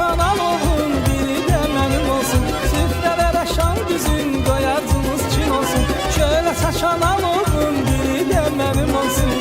saçan alovun biri de benim olsun. Süfrelere şam düzün doyacımız çin olsun. Şöyle saçan alovun biri de benim olsun.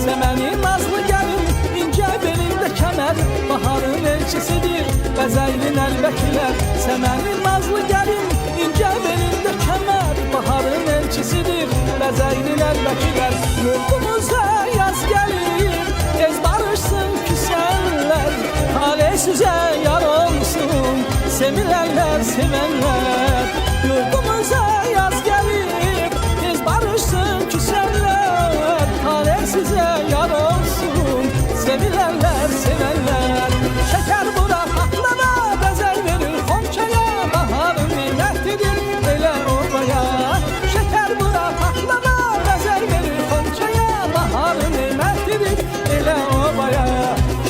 Semenin nazlı gelin ince belinde kemer, baharın elçisidir bezeylin elbekiler. Semenin nazlı gelin ince belinde kemer, baharın elçisidir bezeylin elbekiler. Yurdumuza yaz gelir tez barışsın küsenler, hale size yar olsun sevilenler sevenler. Yurdumuza yaz gelir tez barışsın küsenler, hale size yar olsun sevilenler sevenler. Şeker bura patlana bezer verir Xonçaya, baharın nimetidir elə obaya. Şeker bura patlana bezer verir Xonçaya, baharın nimetidir elə obaya.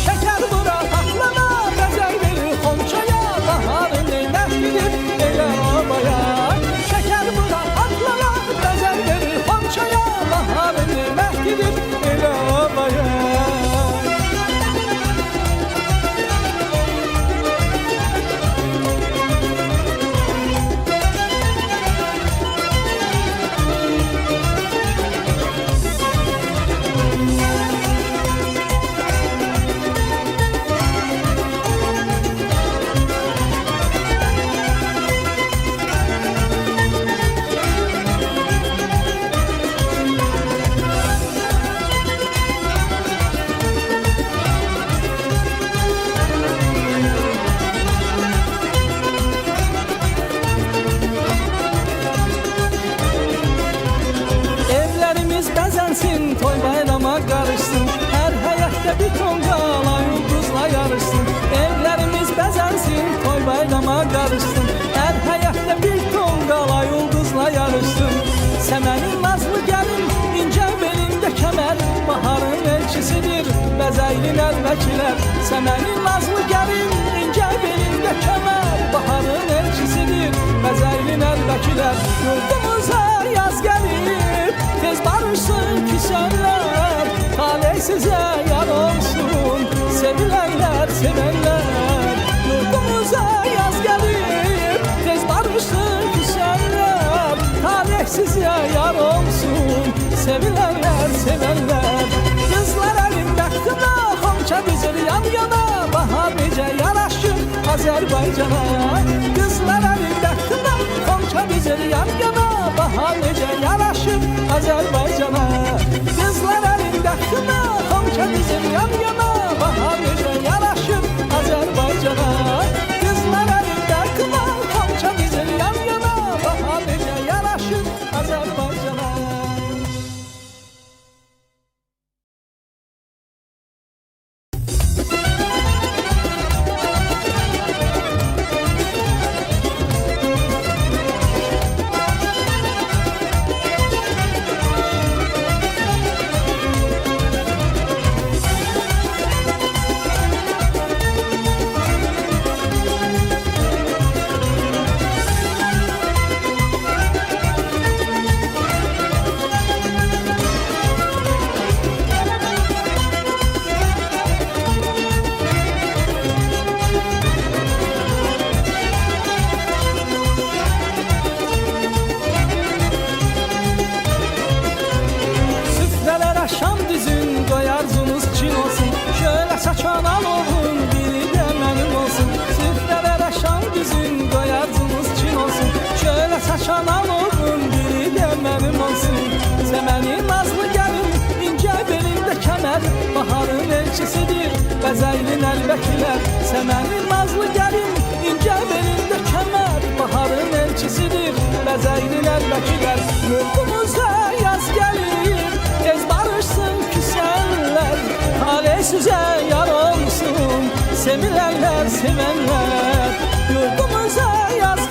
Şeker bura patlana bezer verir Xonçaya, baharın nimetidir elə obaya. Şeker bura patlana bezer verir Xonçaya, baharın nimetidir elə obaya. Toy bayrama karışsın, her həyətdə bir ton qala yıldızla yarışsın. Evlərimiz bəzənsin, toy bayrama karışsın, her həyətdə bir ton qala yıldızla yarışsın. Səmənin nazlı gəlin ince belində kəmər, baharın elçisidir bəzeylin əlbəkilər. Səmənin nazlı gəlin ince belində kəmər, baharın elçisidir bəzeylin əlbəkilər. Yurdumuza yaz gəlir tez barışsın küsenler, talih size yar olsun sevilenler sevenler. Yurdumuza yaz gelir tez barışsın küsenler, talih size yar olsun sevilenler sevenler. Kızlar elinde kına Xonça dizir yan yana, bahar necə yaraşır Azərbaycana. Kızlar elinde kına Xonça dizir yan yana, bahar necə yaraşır Azərbaycana. Kızlar elinde kına Xonça dizir yan yana, bahar necə yaraşır Azərbaycana. Kızlar elinde kına Xonça dizir yan yana, bahar necə yaraşır Azərbaycana. Saçan alovun biri de benim olsun. Süfrelere şam düzün doyacımız çin olsun. Şöyle saçan alovun biri de benim olsun. Semenin nazlı gelin ince belinde kemer, baharın elçisidir bezeylin elbekiler. Semenin nazlı gelin ince belinde kemer, baharın elçisidir bezeylin elbekiler. Yurdumuza yaz gelir tez barışsın küsenler, hale size yar olsun sevilenler sevenler. Yurdumuza yaz